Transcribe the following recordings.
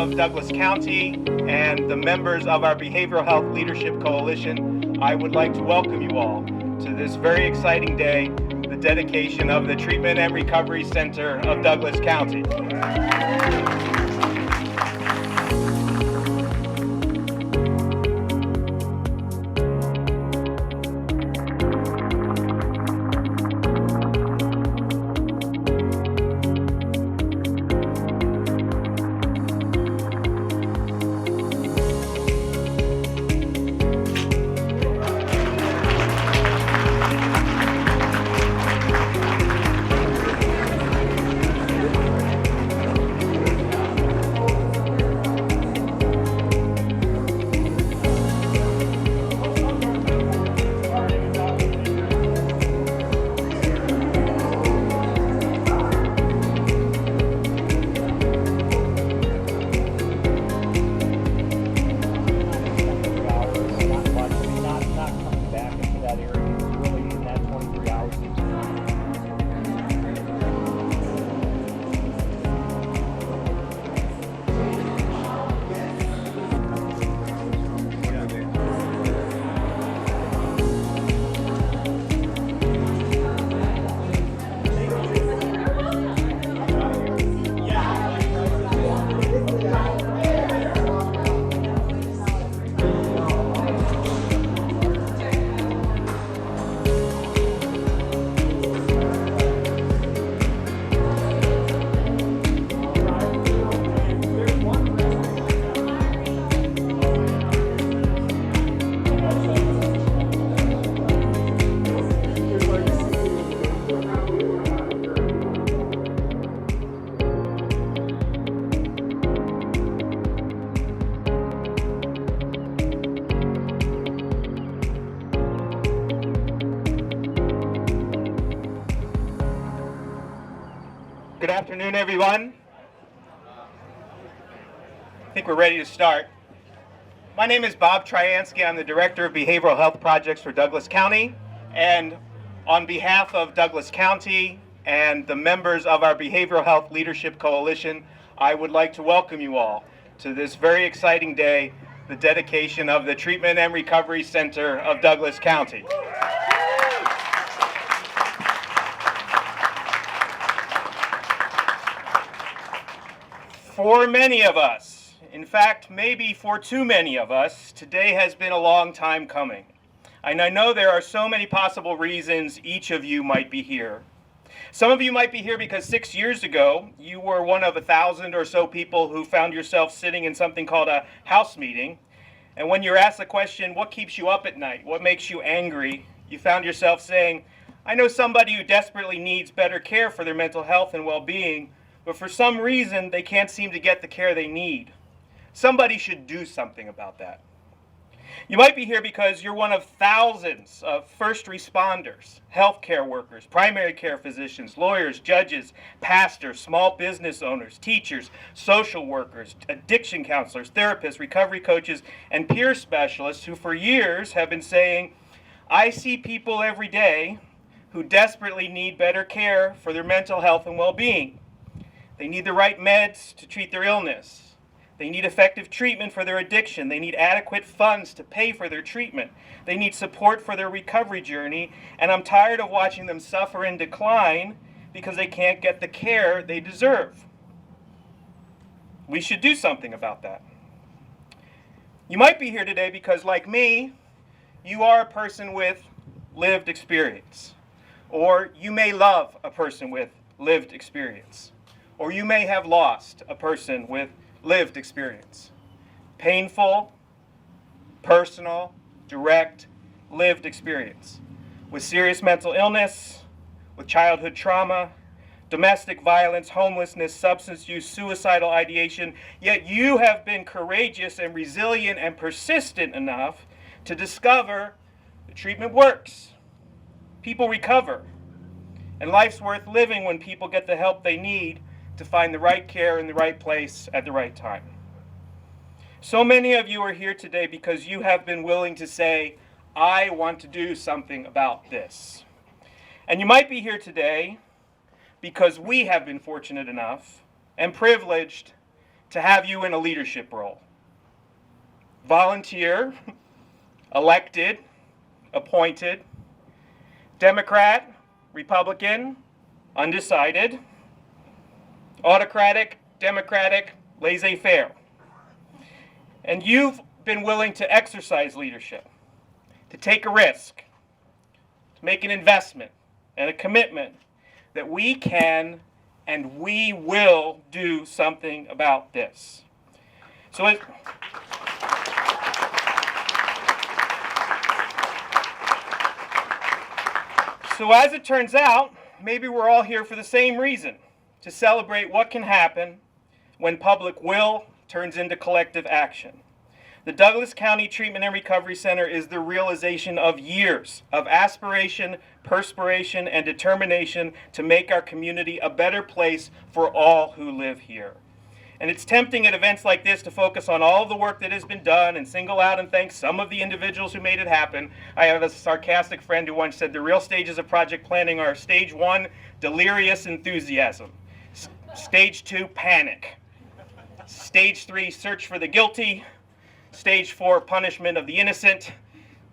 of Douglas County and the members of our Behavioral Health Leadership Coalition, I would like to welcome you all to this very exciting day, the dedication of the Treatment and Recovery Center of Douglas County. Good afternoon, everyone. I think we're ready to start. My name is Bob Tryansky. I'm the Director of Behavioral Health Projects for Douglas County. And on behalf of Douglas County and the members of our Behavioral Health Leadership Coalition, I would like to welcome you all to this very exciting day, the dedication of the Treatment and Recovery Center of Douglas County. For many of us, in fact, maybe for too many of us, today has been a long time coming. And I know there are so many possible reasons each of you might be here. Some of you might be here because 6 years ago, you were one of 1,000 or so people who found yourself sitting in something called a house meeting. And when you're asked the question, what keeps you up at night? What makes you angry? You found yourself saying, I know somebody who desperately needs better care for their mental health and well-being, but for some reason, they can't seem to get the care they need. Somebody should do something about that. You might be here because you're one of thousands of first responders, healthcare workers, primary care physicians, lawyers, judges, pastors, small business owners, teachers, social workers, addiction counselors, therapists, recovery coaches, and peer specialists who for years have been saying, I see people every day who desperately need better care for their mental health and well-being. They need the right meds to treat their illness. They need effective treatment for their addiction. They need adequate funds to pay for their treatment. They need support for their recovery journey. And I'm tired of watching them suffer and decline because they can't get the care they deserve. We should do something about that. You might be here today because, like me, you are a person with lived experience. Or you may love a person with lived experience. Or you may have lost a person with lived experience. Painful, personal, direct, lived experience. With serious mental illness, with childhood trauma, domestic violence, homelessness, substance use, suicidal ideation, yet you have been courageous and resilient and persistent enough to discover the treatment works. People recover. And life's worth living when people get the help they need to find the right care in the right place at the right time. So many of you are here today because you have been willing to say, I want to do something about this. And you might be here today because we have been fortunate enough and privileged to have you in a leadership role. Volunteer, elected, appointed, Democrat, Republican, undecided, autocratic, democratic, laissez-faire. And you've been willing to exercise leadership, to take a risk, to make an investment and a commitment that we can and we will do something about this. So as it turns out, maybe we're all here for the same reason, to celebrate what can happen when public will turns into collective action. The Douglas County Treatment and Recovery Center is the realization of years of aspiration, perspiration, and determination to make our community a better place for all who live here. And it's tempting at events like this to focus on all of the work that has been done and single out and thank some of the individuals who made it happen. I have a sarcastic friend who once said the real stages of project planning are stage 1, delirious enthusiasm. Stage 2, panic. Stage 3, search for the guilty. Stage 4, punishment of the innocent.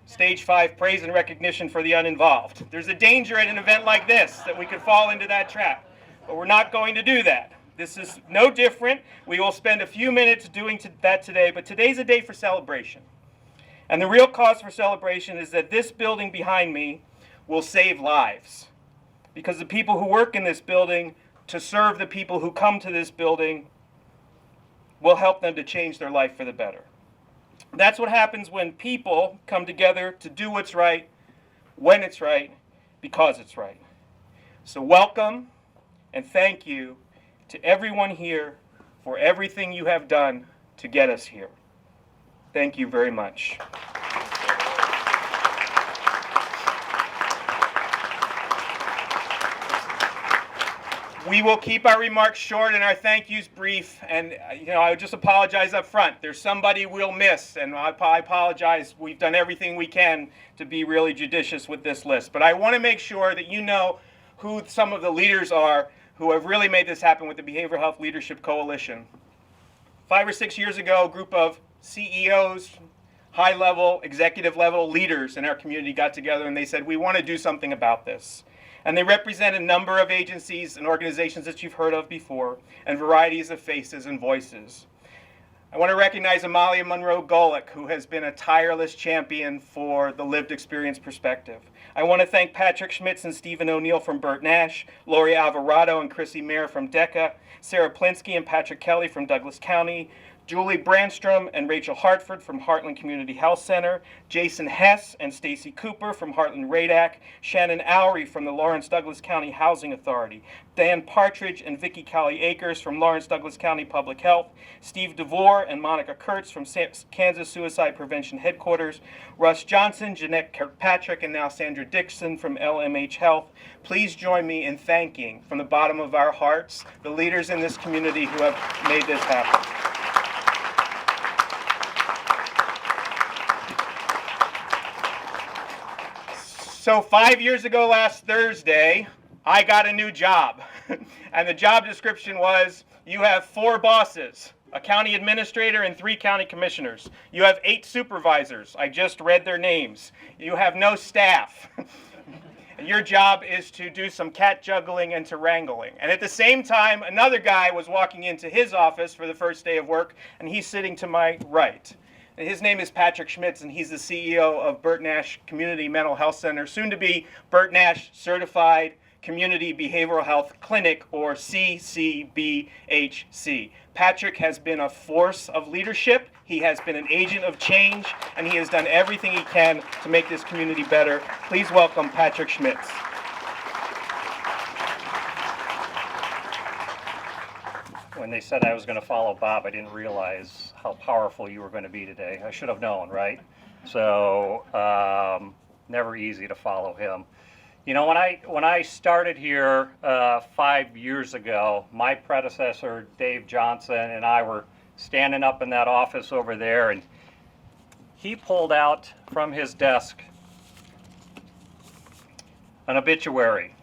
Stage 5, praise and recognition for the uninvolved. There's a danger at an event like this that we could fall into that trap, but we're not going to do that. This is no different. We will spend a few minutes doing that today, but today's a day for celebration. And the real cause for celebration is that this building behind me will save lives, because the people who work in this building to serve the people who come to this building will help them to change their life for the better. That's what happens when people come together to do what's right, when it's right, because it's right. So welcome and thank you to everyone here for everything you have done to get us here. Thank you very much. We will keep our remarks short and our thank yous brief, and I would just apologize up front. There's somebody we'll miss, and I apologize. We've done everything we can to be really judicious with this list, but I want to make sure that you know who some of the leaders are who have really made this happen with the Behavioral Health Leadership Coalition. 5 or 6 years ago, a group of CEOs, high-level, executive-level leaders in our community got together and they said, we want to do something about this. And they represent a number of agencies and organizations that you've heard of before, and varieties of faces and voices. I want to recognize Amalia Monroe Golick, who has been a tireless champion for the lived experience perspective. I want to thank Patrick Schmitz and Stephen O'Neill from Burt Nash, Lori Alvarado and Chrissy Mayer from DECA, Sarah Plinsky and Patrick Kelly from Douglas County, Julie Brandstrom and Rachel Hartford from Heartland Community Health Center, Jason Hess and Stacy Cooper from Heartland RADAC, Shannon Oury from the Lawrence Douglas County Housing Authority, Dan Partridge and Vicki Callie Akers from Lawrence Douglas County Public Health, Steve DeVore and Monica Kurtz from Kansas Suicide Prevention Headquarters, Russ Johnson, Jeanette Kirkpatrick, and now Sandra Dixon from LMH Health. Please join me in thanking, from the bottom of our hearts, the leaders in this community who have made this happen. So 5 years ago last Thursday, I got a new job. And the job description was, you have 4 bosses, a county administrator and 3 county commissioners. You have 8 supervisors. I just read their names. You have no staff. And your job is to do some cat juggling and to wrangling. And at the same time, another guy was walking into his office for the first day of work, and he's sitting to my right. His name is Patrick Schmitz, and he's the CEO of Burt Nash Community Mental Health Center, soon to be Burt Nash Certified Community Behavioral Health Clinic, or CCBHC. Patrick has been a force of leadership, he has been an agent of change, and he has done everything he can to make this community better. Please welcome Patrick Schmitz. When they said I was going to follow Bob, I didn't realize how powerful you were going to be today. I should have known, right? So never easy to follow him. You know, when I started here 5 years ago, my predecessor, Dave Johnson, and I were standing up in that office over there, and he pulled out from his desk an obituary.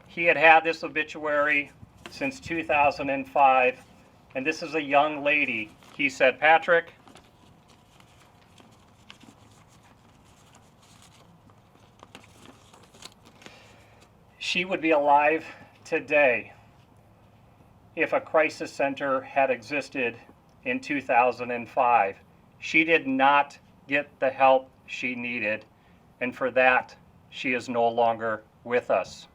He had had this obituary since 2005, and this is a young lady. He said, Patrick, she would be alive today if a crisis center had existed in 2005. She did not get the help she needed, and for that, she is no longer with us.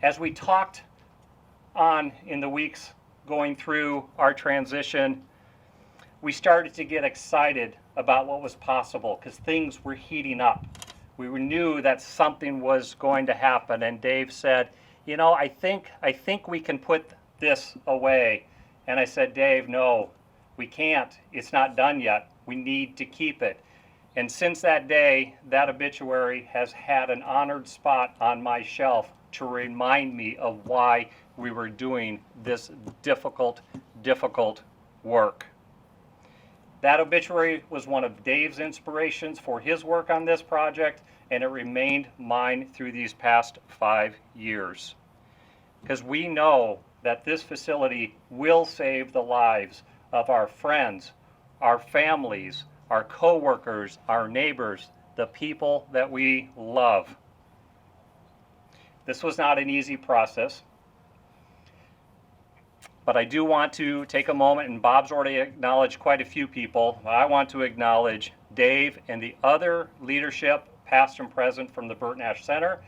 As we talked on in the weeks going through our transition, we started to get excited about what was possible because things were heating up. We knew that something was going to happen, and Dave said, you know, I think we can put this away. And I said, Dave, no, we can't. It's not done yet. We need to keep it. And since that day, that obituary has had an honored spot on my shelf to remind me of why we were doing this difficult work. That obituary was one of Dave's inspirations for his work on this project, and it remained mine through these past 5 years. Because we know that this facility will save the lives of our friends, our families, our co-workers, our neighbors, the people that we love. This was not an easy process, but I do want to take a moment, and Bob's already acknowledged quite a few people. I want to acknowledge Dave and the other leadership, past and present, from the Burt Nash Center,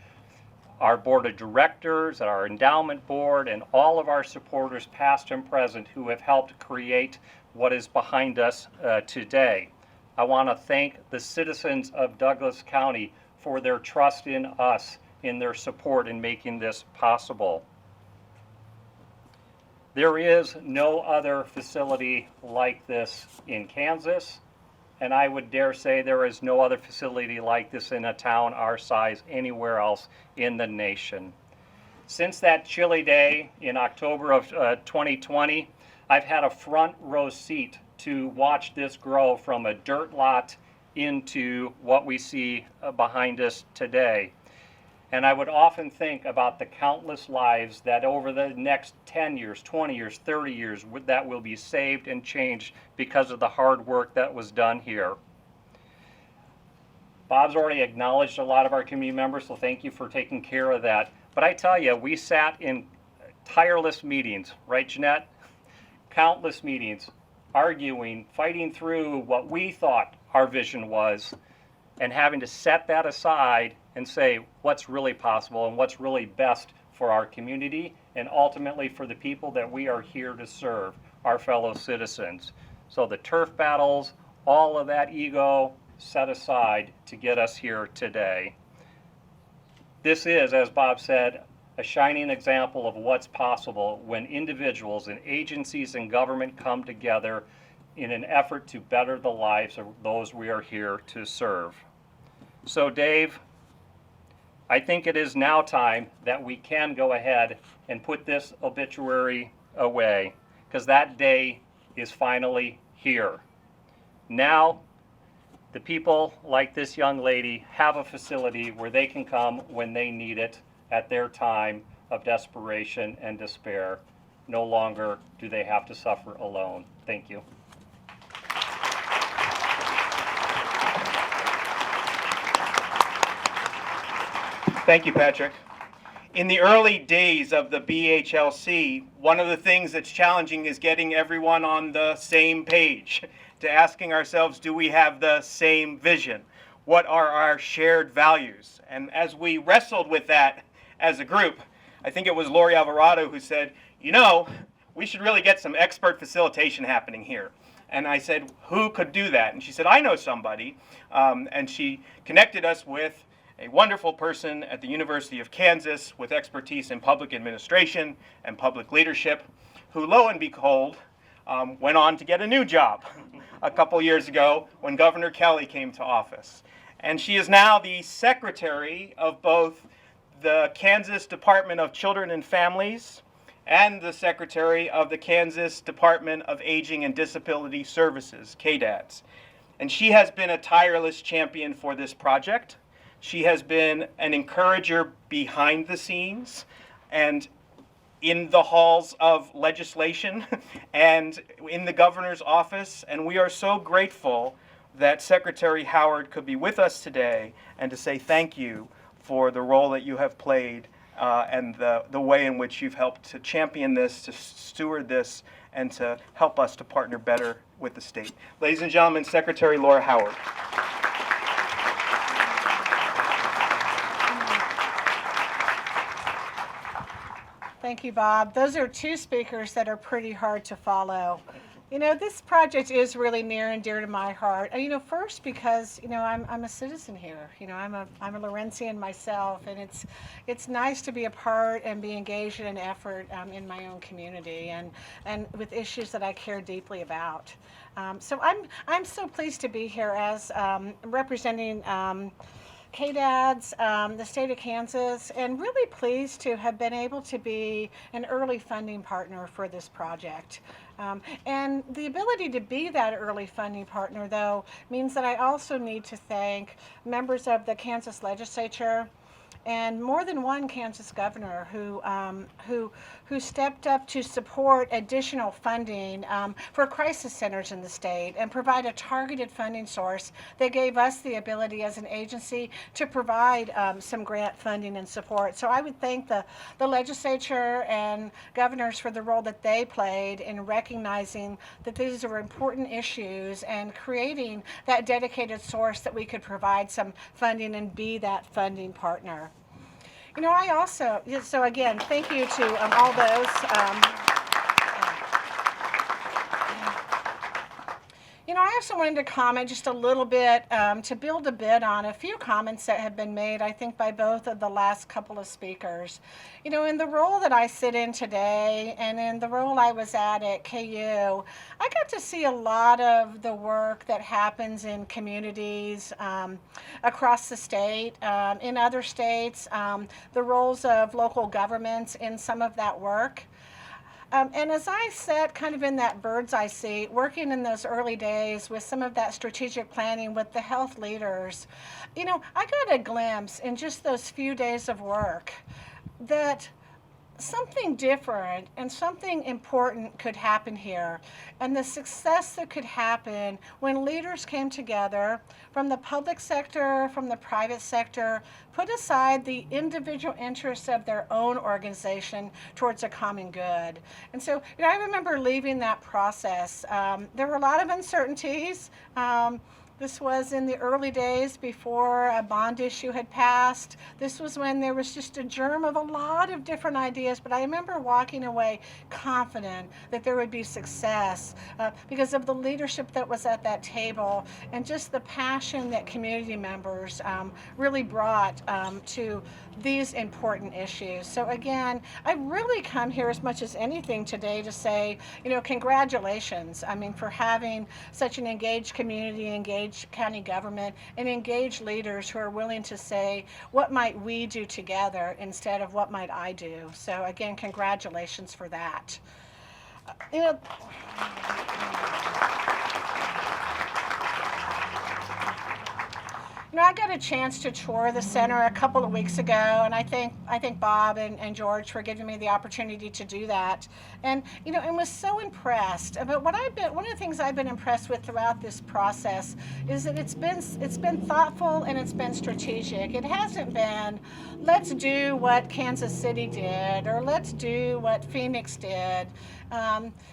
our board of directors, our endowment board, and all of our supporters, past and present, who have helped create what is behind us today. I want to thank the citizens of Douglas County for their trust in us, in their support in making this possible. There is no other facility like this in Kansas, and I would dare say there is no other facility like this in a town our size anywhere else in the nation. Since that chilly day in October of 2020, I've had a front row seat to watch this grow from a dirt lot into what we see behind us today. And I would often think about the countless lives that over the next 10 years, 20 years, 30 years, that will be saved and changed because of the hard work that was done here. Bob's already acknowledged a lot of our community members, so thank you for taking care of that. But I tell you, we sat in tireless meetings, right, Jeanette? Countless meetings, arguing, fighting through what we thought our vision was, and having to set that aside and say what's really possible and what's really best for our community and ultimately for the people that we are here to serve, our fellow citizens. So the turf battles, all of that ego set aside to get us here today. This is, as Bob said, a shining example of what's possible when individuals and agencies and government come together in an effort to better the lives of those we are here to serve. So Dave, I think it is now time that we can go ahead and put this obituary away, because that day is finally here. Now, the people like this young lady have a facility where they can come when they need it at their time of desperation and despair. No longer do they have to suffer alone. Thank you. Thank you, Patrick. In the early days of the BHLC, one of the things that's challenging is getting everyone on the same page, to asking ourselves, do we have the same vision? What are our shared values? And as we wrestled with that as a group, I think it was Lori Alvarado who said, you know, we should really get some expert facilitation happening here. And I said, who could do that? And she said, I know somebody. And she connected us with a wonderful person at the University of Kansas with expertise in public administration and public leadership, who, lo and behold, went on to get a new job a couple years ago when Governor Kelly came to office. And she is now the secretary of both the Kansas Department of Children and Families and the secretary of the Kansas Department of Aging and Disability Services, KDADS. And she has been a tireless champion for this project, She has been an encourager behind the scenes and in the halls of legislation and in the governor's office, and we are so grateful that Secretary Howard could be with us today and to say thank you for the role that you have played and the way in which you've helped to champion this, to steward this, and to help us to partner better with the state. Ladies and gentlemen, Secretary Laura Howard. Thank you, Bob. Those are two speakers that are pretty hard to follow. You know, this project is really near and dear to my heart. You know, first because, you know, I'm a citizen here. You know, I'm a Lawrencian myself, and it's nice to be a part and be engaged in an effort in my own community and with issues that I care deeply about. So I'm so pleased to be here as representing KDADS, the state of Kansas, and really pleased to have been able to be an early funding partner for this project. And the ability to be that early funding partner, though, means that I also need to thank members of the Kansas legislature and more than one Kansas governor who stepped up to support additional funding for crisis centers in the state and provide a targeted funding source that gave us the ability as an agency to provide some grant funding and support. So I would thank the legislature and governors for the role that they played in recognizing that these are important issues and creating that dedicated source that we could provide some funding and be that funding partner. You know, I also, so again, thank you to all those. You know, I also wanted to comment just a little bit, to build a bit on a few comments that have been made, I think, by both of the last couple of speakers. You know, in the role that I sit in today and in the role I was at KU, I got to see a lot of the work that happens in communities across the state, in other states, the roles of local governments in some of that work. And as I sat kind of in that bird's eye seat, working in those early days with some of that strategic planning with the health leaders, you know, I got a glimpse in just those few days of work that something different and something important could happen here, and the success that could happen when leaders came together from the public sector, from the private sector, put aside the individual interests of their own organization towards a common good. And so, you know, I remember leaving that process. There were a lot of uncertainties. This was in the early days before a bond issue had passed. This was when there was just a germ of a lot of different ideas, but I remember walking away confident that there would be success because of the leadership that was at that table and just the passion that community members really brought to these important issues. So again, I really come here as much as anything today to say, you know, congratulations. I mean, for having such an engaged community, engaged county government, and engaged leaders who are willing to say, what might we do together instead of what might I do? So again, congratulations for that. You know, I got a chance to tour the center a couple of weeks ago, and I thank Bob and George for giving me the opportunity to do that. And you know, and was so impressed. But one of the things I've been impressed with throughout this process is that it's been thoughtful and it's been strategic. It hasn't been, let's do what Kansas City did or let's do what Phoenix did.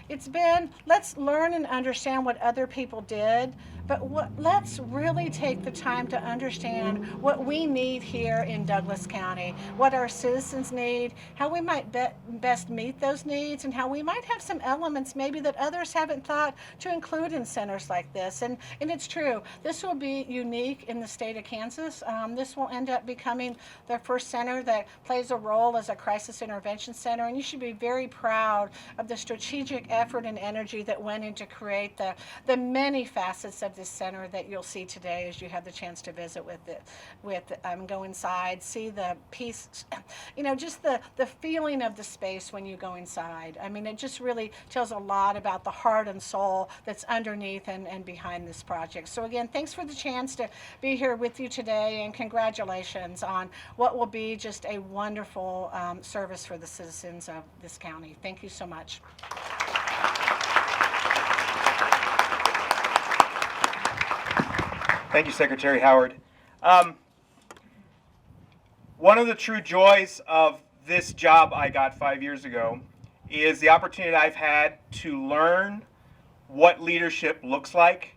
It's been, let's learn and understand what other people did, but let's really take the time to understand what we need here in Douglas County, what our citizens need, how we might best meet those needs, and how we might have some elements maybe that others haven't thought to include in centers like this. And it's true, this will be unique in the state of Kansas. This will end up becoming the first center that plays a role as a crisis intervention center, and you should be very proud of the strategic effort and energy that went into create the many facets of this center that you'll see today as you have the chance to visit with it, go inside, see the peace, just the feeling of the space when you go inside. I mean, it just really tells a lot about the heart and soul that's underneath and behind this project. So again, thanks for the chance to be here with you today, and congratulations on what will be just a wonderful service for the citizens of this county. Thank you so much. Thank you, Secretary Howard. One of the true joys of this job I got 5 years ago is the opportunity I've had to learn what leadership looks like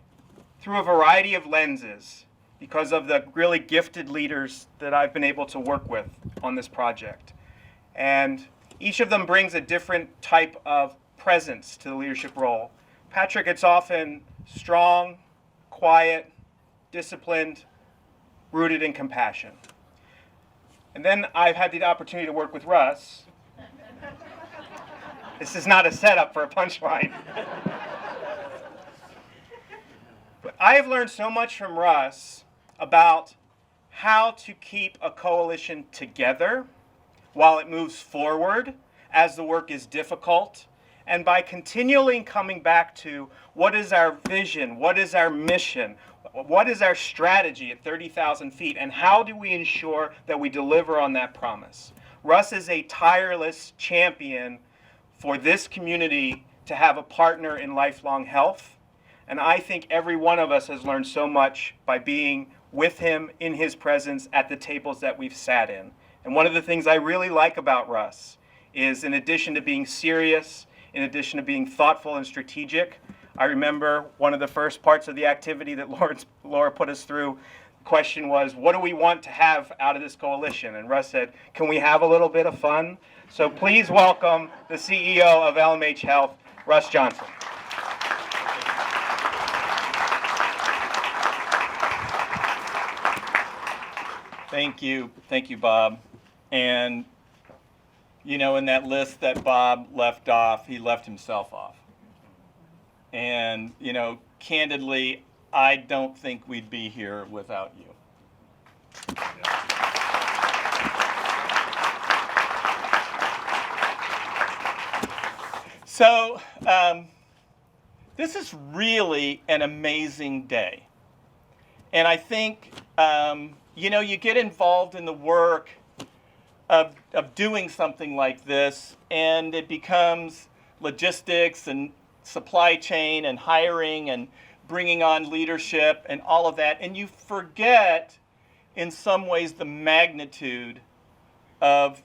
through a variety of lenses because of the really gifted leaders that I've been able to work with on this project. And each of them brings a different type of presence to the leadership role. Patrick, it's often strong, quiet, disciplined, rooted in compassion. And then I've had the opportunity to work with Russ. This is not a setup for a punchline. But I have learned so much from Russ about how to keep a coalition together while it moves forward as the work is difficult, and by continually coming back to what is our vision, what is our mission, what is our strategy at 30,000 feet, and how do we ensure that we deliver on that promise. Russ is a tireless champion for this community to have a partner in lifelong health, and I think every one of us has learned so much by being with him in his presence at the tables that we've sat in. And one of the things I really like about Russ is, in addition to being serious, in addition to being thoughtful and strategic, I remember one of the first parts of the activity that Laura put us through. The question was, what do we want to have out of this coalition? And Russ said, can we have a little bit of fun? So please welcome the CEO of LMH Health, Russ Johnson. Thank you, Bob. And in that list that Bob left off, he left himself off. And candidly, I don't think we'd be here without you. So this is really an amazing day. And I think you get involved in the work of doing something like this, and it becomes logistics and supply chain and hiring and bringing on leadership and all of that, and you forget in some ways the magnitude of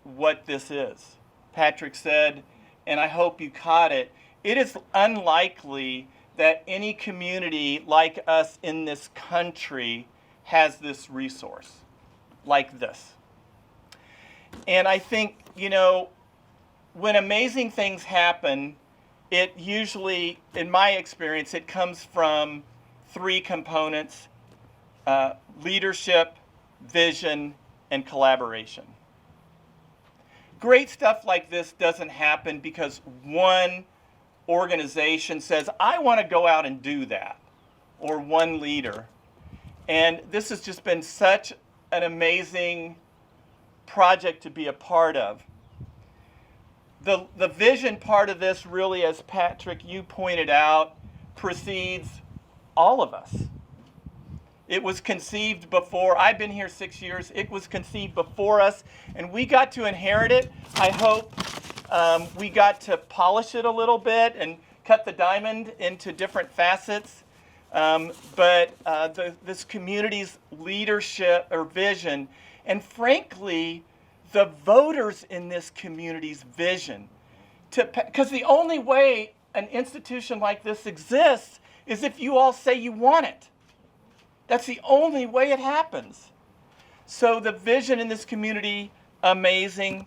what this is. Patrick said, and I hope you caught it, it is unlikely that any community like us in this country has this resource like this. And I think, when amazing things happen, it usually, in my experience, it comes from three components: leadership, vision, and collaboration. Great stuff like this doesn't happen because one organization says, I want to go out and do that, or one leader. And this has just been such an amazing project to be a part of. The vision part of this really, as Patrick, you pointed out, precedes all of us. It was conceived before. I've been here 6 years. It was conceived before us, and we got to inherit it. I hope we got to polish it a little bit and cut the diamond into different facets. But this community's leadership or vision, and frankly, the voters in this community's vision, because the only way an institution like this exists is if you all say you want it. That's the only way it happens. So the vision in this community, amazing.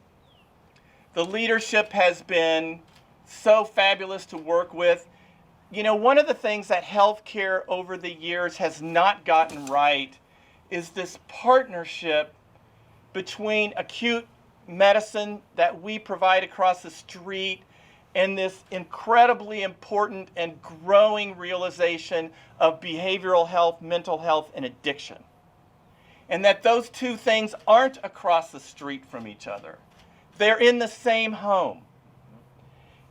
The leadership has been so fabulous to work with. One of the things that healthcare over the years has not gotten right is this partnership between acute medicine that we provide across the street and this incredibly important and growing realization of behavioral health, mental health, and addiction. And that those two things aren't across the street from each other. They're in the same home.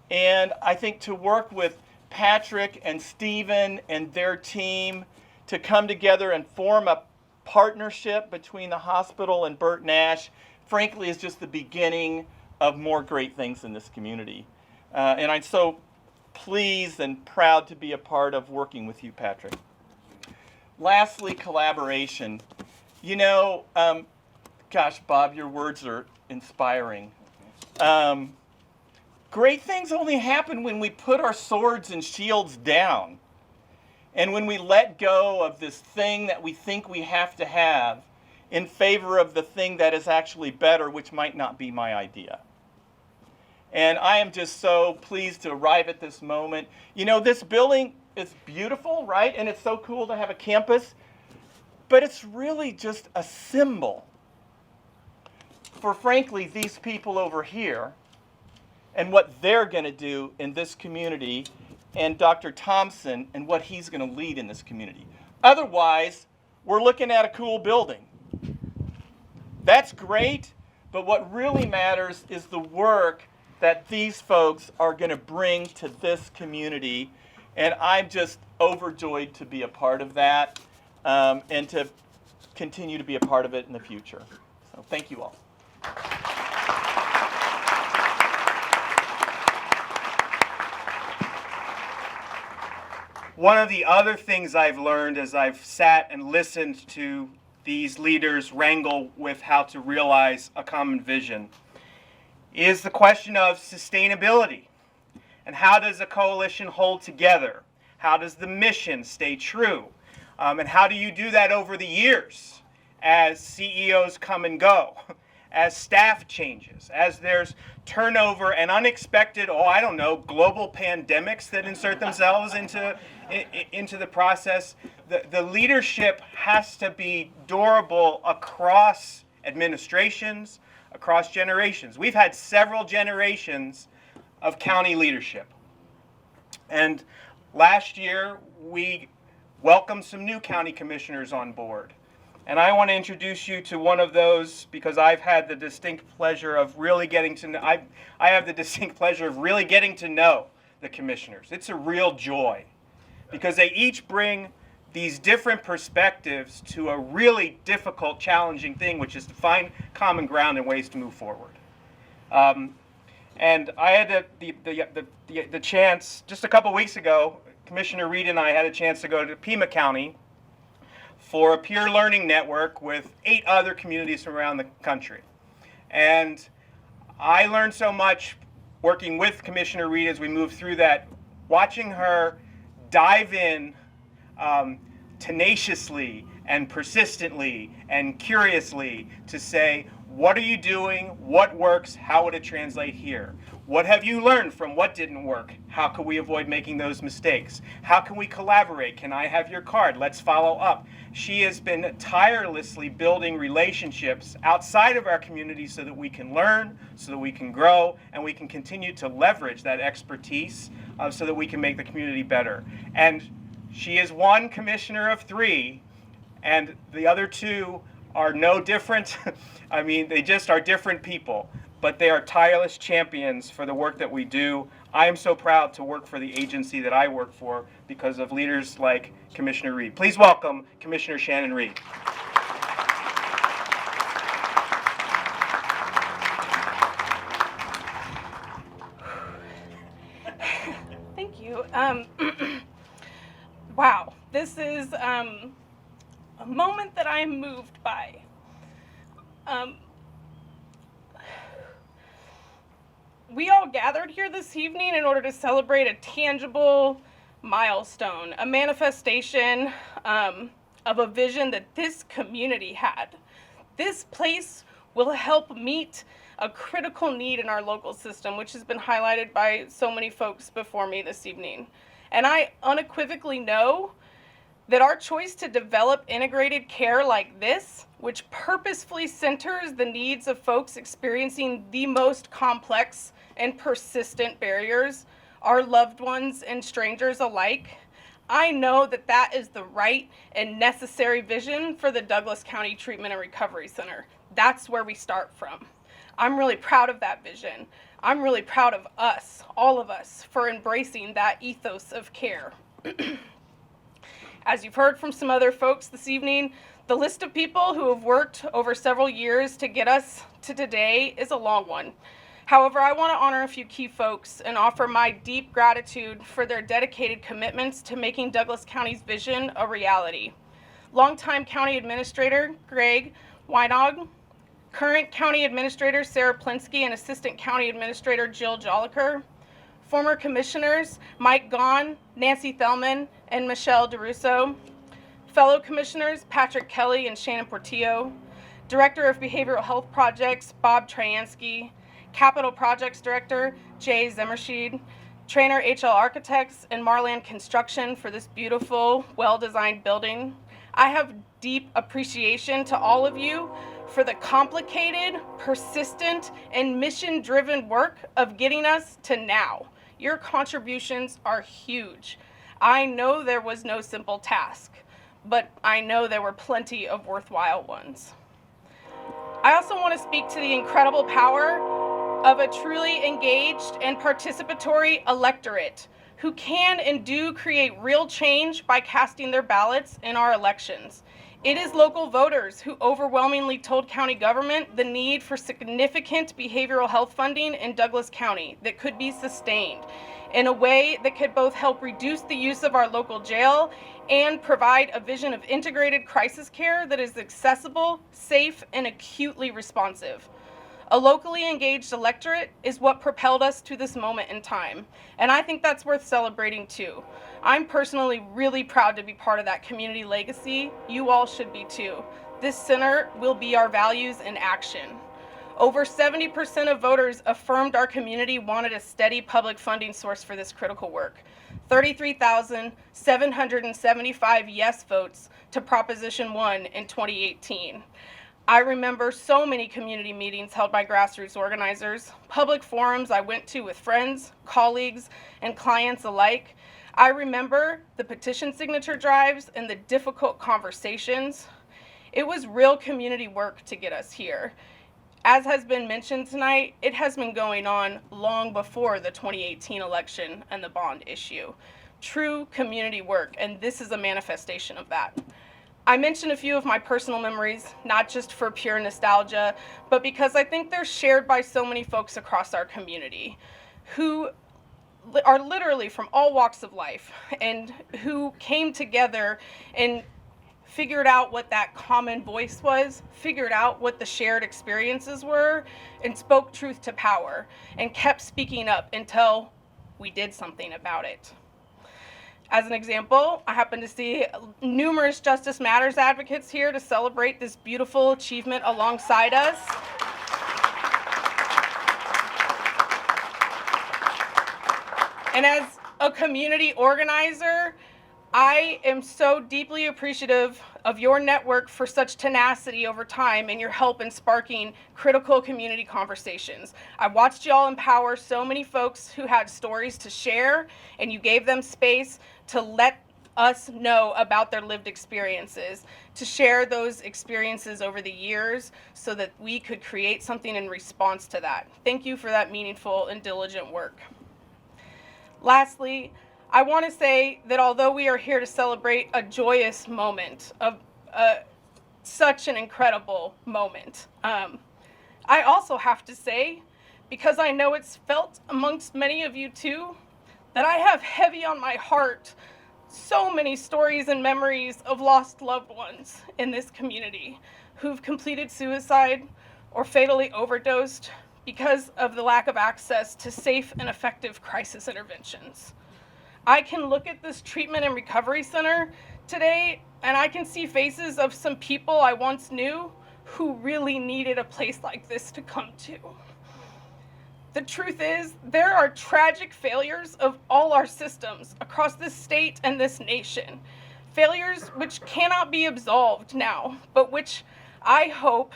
And I think to work with Patrick and Stephen and their team to come together and form a partnership between the hospital and Bert Nash, frankly, is just the beginning of more great things in this community. And I'm so pleased and proud to be a part of working with you, Patrick. Lastly, collaboration. You know, gosh, Bob, your words are inspiring. Great things only happen when we put our swords and shields down. And when we let go of this thing that we think we have to have in favor of the thing that is actually better, which might not be my idea. And I am just so pleased to arrive at this moment. You know, this building is beautiful, right? And it's so cool to have a campus. But it's really just a symbol for, frankly, these people over here and what they're going to do in this community, and Dr. Thompson and what he's going to lead in this community. Otherwise, we're looking at a cool building. That's great, but what really matters is the work that these folks are going to bring to this community, and I'm just overjoyed to be a part of that, and to continue to be a part of it in the future. So thank you all. One of the other things I've learned as I've sat and listened to these leaders wrangle with how to realize a common vision is the question of sustainability. And how does a coalition hold together? How does the mission stay true? And how do you do that over the years as CEOs come and go, as staff changes, as there's turnover and unexpected, global pandemics that insert themselves into the process? The leadership has to be durable across administrations, across generations. We've had several generations of county leadership. And last year, we welcomed some new county commissioners on board. And I want to introduce you to one of those because I've had the distinct pleasure of really getting to know, I have the distinct pleasure of really getting to know the commissioners. It's a real joy because they each bring these different perspectives to a really difficult, challenging thing, which is to find common ground and ways to move forward. And I had the chance, just a couple weeks ago, Commissioner Reed and I had a chance to go to Pima County for a peer learning network with 8 other communities from around the country. And I learned so much working with Commissioner Reed as we moved through that, watching her dive in tenaciously and persistently and curiously to say, what are you doing? What works? How would it translate here? What have you learned from what didn't work? How can we avoid making those mistakes? How can we collaborate? Can I have your card? Let's follow up. She has been tirelessly building relationships outside of our community so that we can learn, so that we can grow, and we can continue to leverage that expertise so that we can make the community better. And she is one commissioner of 3, and the other 2 are no different. I mean, they just are different people, but they are tireless champions for the work that we do. I am so proud to work for the agency that I work for because of leaders like Commissioner Reed. Please welcome Commissioner Shannon Reed. Thank you. Wow, this is a moment that I am moved by. We all gathered here this evening in order to celebrate a tangible milestone, a manifestation of a vision that this community had. This place will help meet a critical need in our local system, which has been highlighted by so many folks before me this evening. And I unequivocally know that our choice to develop integrated care like this, which purposefully centers the needs of folks experiencing the most complex and persistent barriers, our loved ones and strangers alike, I know that that is the right and necessary vision for the Douglas County Treatment and Recovery Center. That's where we start from. I'm really proud of that vision. I'm really proud of us, all of us, for embracing that ethos of care. As you've heard from some other folks this evening, the list of people who have worked over several years to get us to today is a long one. However, I want to honor a few key folks and offer my deep gratitude for their dedicated commitments to making Douglas County's vision a reality. Longtime County Administrator Greg Weinog, current County Administrator Sarah Plinsky and Assistant County Administrator Jill Joliker, former Commissioners Mike Gahn, Nancy Thelman, and Michelle DeRusso, fellow Commissioners Patrick Kelly and Shannon Portillo, Director of Behavioral Health Projects Bob Trayansky, Capital Projects Director Jay Zemershed, Trainer HL Architects and Marland Construction for this beautiful, well-designed building. I have deep appreciation to all of you for the complicated, persistent, and mission-driven work of getting us to now. Your contributions are huge. I know there was no simple task, but I know there were plenty of worthwhile ones. I also want to speak to the incredible power of a truly engaged and participatory electorate who can and do create real change by casting their ballots in our elections. It is local voters who overwhelmingly told county government the need for significant behavioral health funding in Douglas County that could be sustained in a way that could both help reduce the use of our local jail and provide a vision of integrated crisis care that is accessible, safe, and acutely responsive. A locally engaged electorate is what propelled us to this moment in time, and I think that's worth celebrating too. I'm personally really proud to be part of that community legacy. You all should be too. This center will be our values in action. Over 70% of voters affirmed our community wanted a steady public funding source for this critical work. 33,775 yes votes to Proposition 1 in 2018. I remember so many community meetings held by grassroots organizers, public forums I went to with friends, colleagues, and clients alike. I remember the petition signature drives and the difficult conversations. It was real community work to get us here. As has been mentioned tonight, it has been going on long before the 2018 election and the bond issue. True community work, and this is a manifestation of that. I mentioned a few of my personal memories, not just for pure nostalgia, but because I think they're shared by so many folks across our community who are literally from all walks of life and who came together and figured out what that common voice was, figured out what the shared experiences were, and spoke truth to power and kept speaking up until we did something about it. As an example, I happen to see numerous Justice Matters advocates here to celebrate this beautiful achievement alongside us. And as a community organizer, I am so deeply appreciative of your network for such tenacity over time and your help in sparking critical community conversations. I watched y'all empower so many folks who had stories to share, and you gave them space to let us know about their lived experiences, to share those experiences over the years so that we could create something in response to that. Thank you for that meaningful and diligent work. Lastly, I want to say that although we are here to celebrate a joyous moment of such an incredible moment, I also have to say, because I know it's felt amongst many of you too, that I have heavy on my heart so many stories and memories of lost loved ones in this community who've completed suicide or fatally overdosed because of the lack of access to safe and effective crisis interventions. I can look at this treatment and recovery center today and I can see faces of some people I once knew who really needed a place like this to come to. The truth is, there are tragic failures of all our systems across this state and this nation. Failures which cannot be absolved now, but which I hope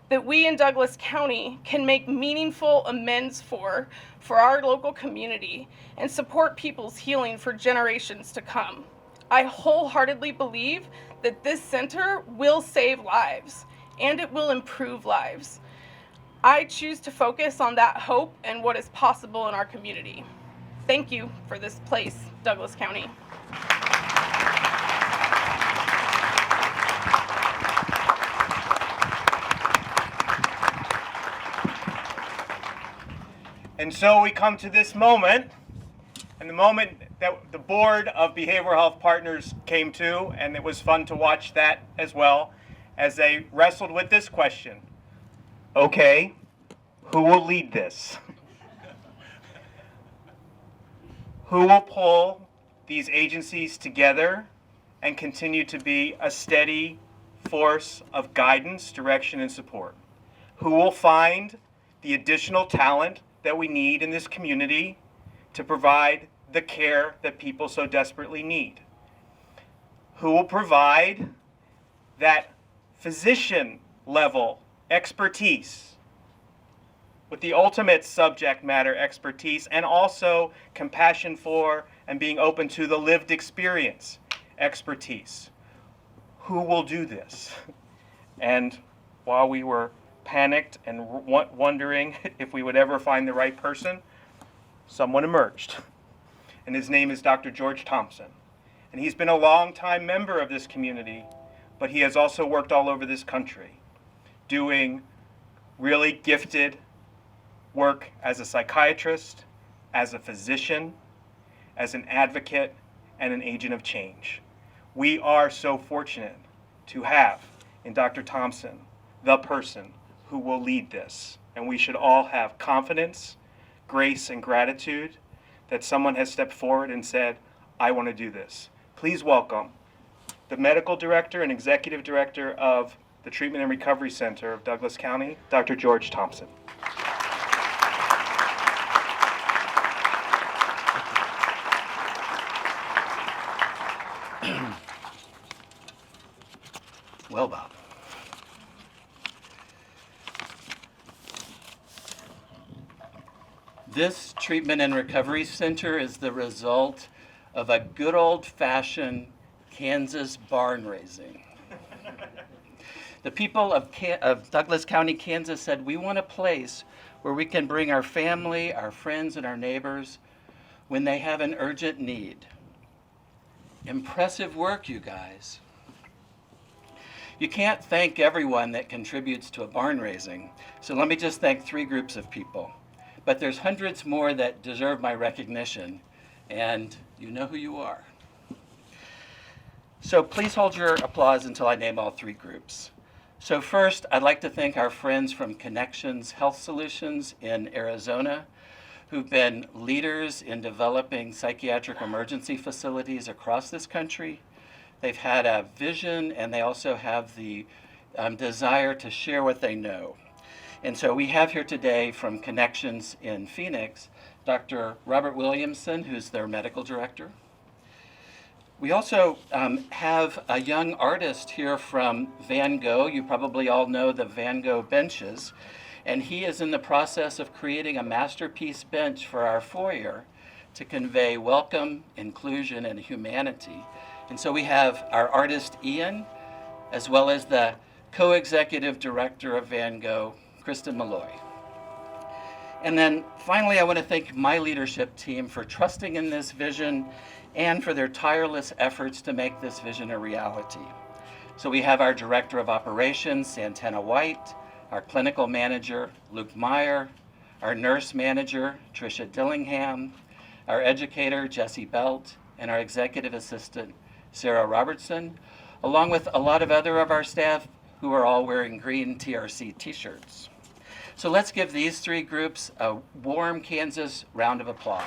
that we in Douglas County can make meaningful amends for our local community and support people's healing for generations to come. I wholeheartedly believe that this center will save lives and it will improve lives. I choose to focus on that hope and what is possible in our community. Thank you for this place, Douglas County. And so we come to this moment, and the moment that the Board of Behavioral Health Partners came to, and it was fun to watch that as well, as they wrestled with this question. Okay, who will lead this? Who will pull these agencies together and continue to be a steady force of guidance, direction, and support? Who will find the additional talent that we need in this community to provide the care that people so desperately need? Who will provide that physician level expertise with the ultimate subject matter expertise and also compassion for and being open to the lived experience expertise? Who will do this? And while we were panicked and wondering if we would ever find the right person, someone emerged. And his name is Dr. George Thompson. And he's been a long-time member of this community, but he has also worked all over this country, doing really gifted work as a psychiatrist, as a physician, as an advocate, and an agent of change. We are so fortunate to have in Dr. Thompson the person who will lead this. And we should all have confidence, grace, and gratitude that someone has stepped forward and said, I want to do this. Please welcome the Medical Director and Executive Director of the Treatment and Recovery Center of Douglas County, Dr. George Thompson. Well, Bob. This treatment and recovery center is the result of a good old-fashioned Kansas barn raising. The people of Douglas County, Kansas said, we want a place where we can bring our family, our friends, and our neighbors when they have an urgent need. Impressive work, you guys. You can't thank everyone that contributes to a barn raising, so let me just thank 3 groups of people. But there's hundreds more that deserve my recognition, and you know who you are. So please hold your applause until I name all 3 groups. So first, I'd like to thank our friends from Connections Health Solutions in Arizona, who've been leaders in developing psychiatric emergency facilities across this country. They've had a vision, and they also have the desire to share what they know. And so we have here today from Connections in Phoenix, Dr. Robert Williamson, who's their medical director. We also have a young artist here from Van Gogh. You probably all know the Van Gogh benches. And he is in the process of creating a masterpiece bench for our foyer to convey welcome, inclusion, and humanity. And so we have our artist, Ian, as well as the co-executive director of Van Gogh, Kristen Malloy. And then finally, I want to thank my leadership team for trusting in this vision and for their tireless efforts to make this vision a reality. So we have our Director of Operations, Santana White, our Clinical Manager, Luke Meyer, our Nurse Manager, Tricia Dillingham, our Educator, Jesse Belt, and our Executive Assistant, Sarah Robertson, along with a lot of other of our staff who are all wearing green TRC t-shirts. So let's give these 3 groups a warm Kansas round of applause.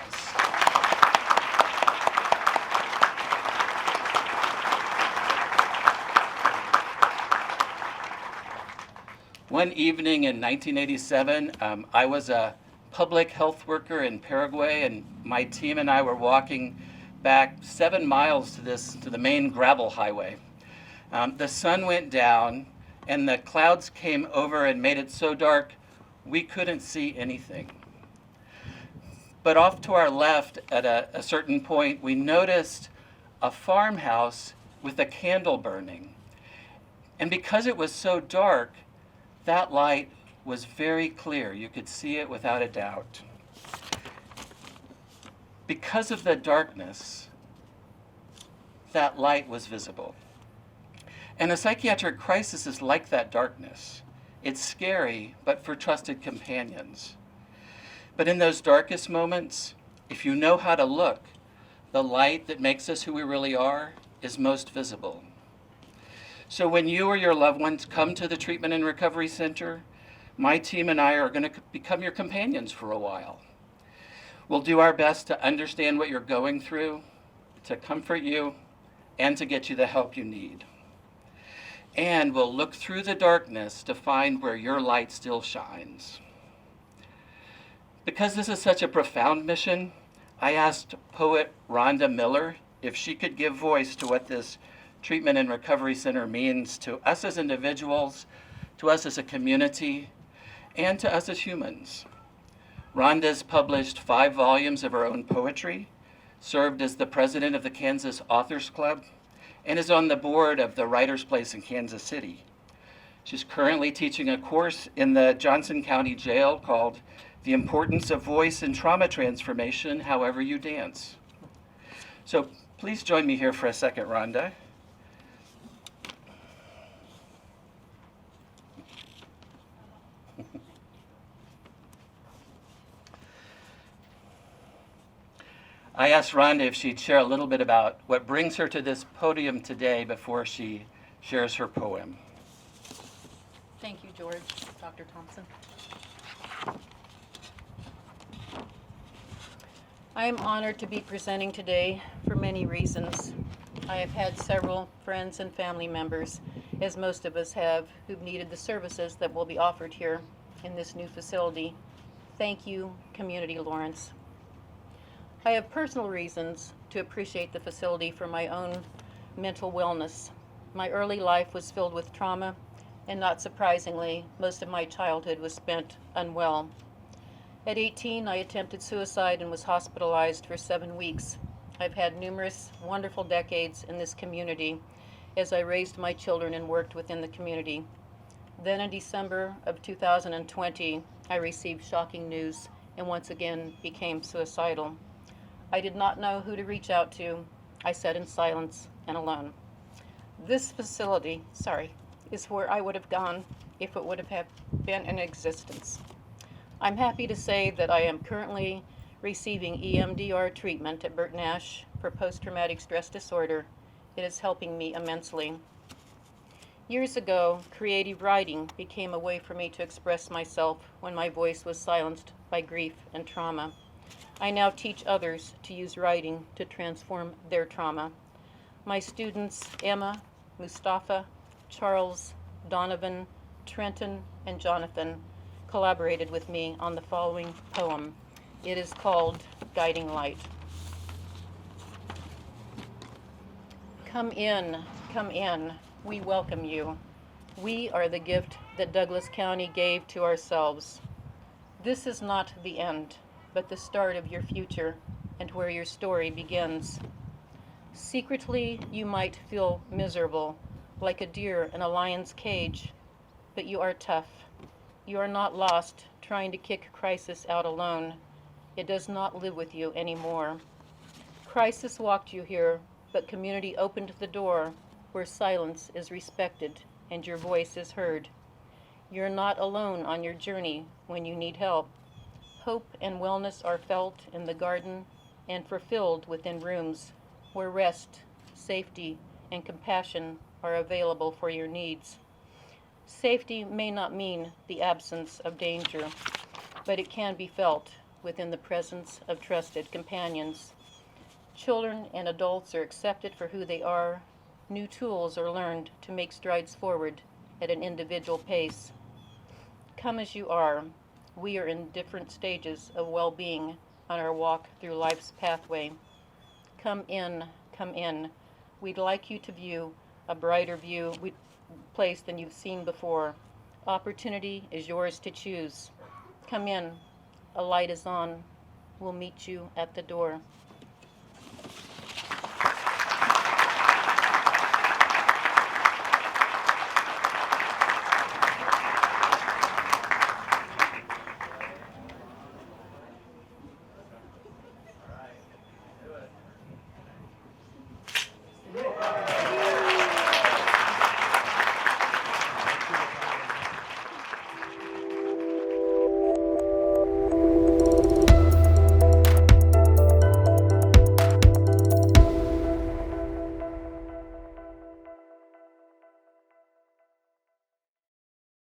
One evening in 1987, I was a public health worker in Paraguay, and my team and I were walking back 7 miles to the main gravel highway. The sun went down, and the clouds came over and made it so dark we couldn't see anything. But off to our left at a certain point, we noticed a farmhouse with a candle burning. And because it was so dark, that light was very clear. You could see it without a doubt. Because of the darkness, that light was visible. And a psychiatric crisis is like that darkness. It's scary, but for trusted companions. But in those darkest moments, if you know how to look, the light that makes us who we really are is most visible. So when you or your loved ones come to the Treatment and Recovery Center, my team and I are going to become your companions for a while. We'll do our best to understand what you're going through, to comfort you, and to get you the help you need. And we'll look through the darkness to find where your light still shines. Because this is such a profound mission, I asked poet Rhonda Miller if she could give voice to what this Treatment and Recovery Center means to us as individuals, to us as a community, and to us as humans. Rhonda's published 5 volumes of her own poetry, served as the president of the Kansas Authors Club, and is on the board of the Writers' Place in Kansas City. She's currently teaching a course in the Johnson County Jail called The Importance of Voice in Trauma Transformation, However You Dance. So please join me here for a second, Rhonda. I asked Rhonda if she'd share a little bit about what brings her to this podium today before she shares her poem. Thank you, George. Dr. Thompson. I am honored to be presenting today for many reasons. I have had several friends and family members, as most of us have, who've needed the services that will be offered here in this new facility. Thank you, Community Lawrence. I have personal reasons to appreciate the facility for my own mental wellness. My early life was filled with trauma, and not surprisingly, most of my childhood was spent unwell. At 18, I attempted suicide and was hospitalized for 7 weeks. I've had numerous wonderful decades in this community as I raised my children and worked within the community. Then in December of 2020, I received shocking news and once again became suicidal. I did not know who to reach out to. I sat in silence and alone. This facility, is where I would have gone if it would have been in existence. I'm happy to say that I am currently receiving EMDR treatment at Burt Nash for post-traumatic stress disorder. It is helping me immensely. Years ago, creative writing became a way for me to express myself when my voice was silenced by grief and trauma. I now teach others to use writing to transform their trauma. My students, Emma, Mustafa, Charles, Donovan, Trenton, and Jonathan, collaborated with me on the following poem. It is called Guiding Light. Come in, we welcome you. We are the gift that Douglas County gave to ourselves. This is not the end, but the start of your future and where your story begins. Secretly, you might feel miserable, like a deer in a lion's cage, but you are tough. You are not lost, trying to kick crisis out alone. It does not live with you anymore. Crisis walked you here, but community opened the door where silence is respected and your voice is heard. You're not alone on your journey when you need help. Hope and wellness are felt in the garden and fulfilled within rooms where rest, safety, and compassion are available for your needs. Safety may not mean the absence of danger, but it can be felt within the presence of trusted companions. Children and adults are accepted for who they are. New tools are learned to make strides forward at an individual pace. Come as you are. We are in different stages of well-being on our walk through life's pathway. Come in. We'd like you to view a brighter view. place than you've seen before. Opportunity is yours to choose. Come in. A light is on. We'll meet you at the door.